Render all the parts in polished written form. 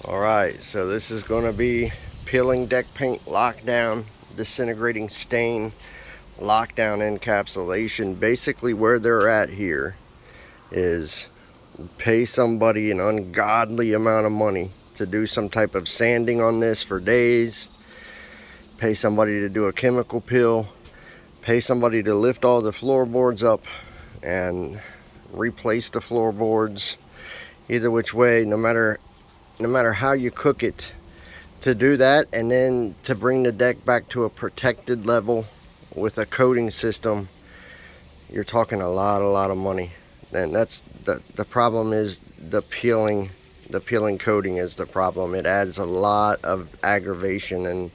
Alright, so this is going to be peeling deck paint, lockdown, disintegrating stain, lockdown encapsulation. Basically where they're at here is pay somebody an ungodly amount of money to do some type of sanding on this for days, pay somebody to do a chemical peel, pay somebody to lift all the floorboards up and replace the floorboards. Either which way, no matter how you cook it, to do that, and then to bring the deck back to a protected level with a coating system, you're talking a lot of money. And that's the problem is the peeling coating is the problem. It adds a lot of aggravation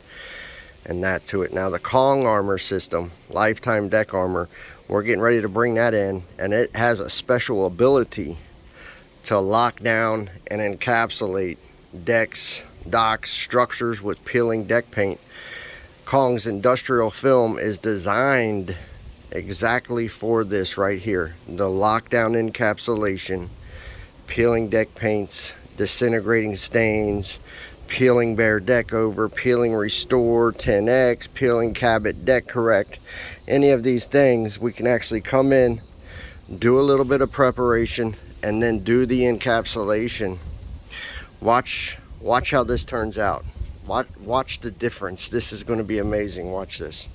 and that to it. Now the Kong armor system, lifetime deck armor, we're getting ready to bring that in, and it has a special ability to lock down and encapsulate decks, docks, structures with peeling deck paint. Kong's industrial film is designed exactly for this right here, the lockdown encapsulation, peeling deck paints, disintegrating stains, peeling bare deck over, peeling restore 10x, peeling Cabot deck correct. Any of these things we can actually come in, do a little bit of preparation, and then do the encapsulation. Watch how this turns out. Watch the difference. This is going to be amazing. Watch this.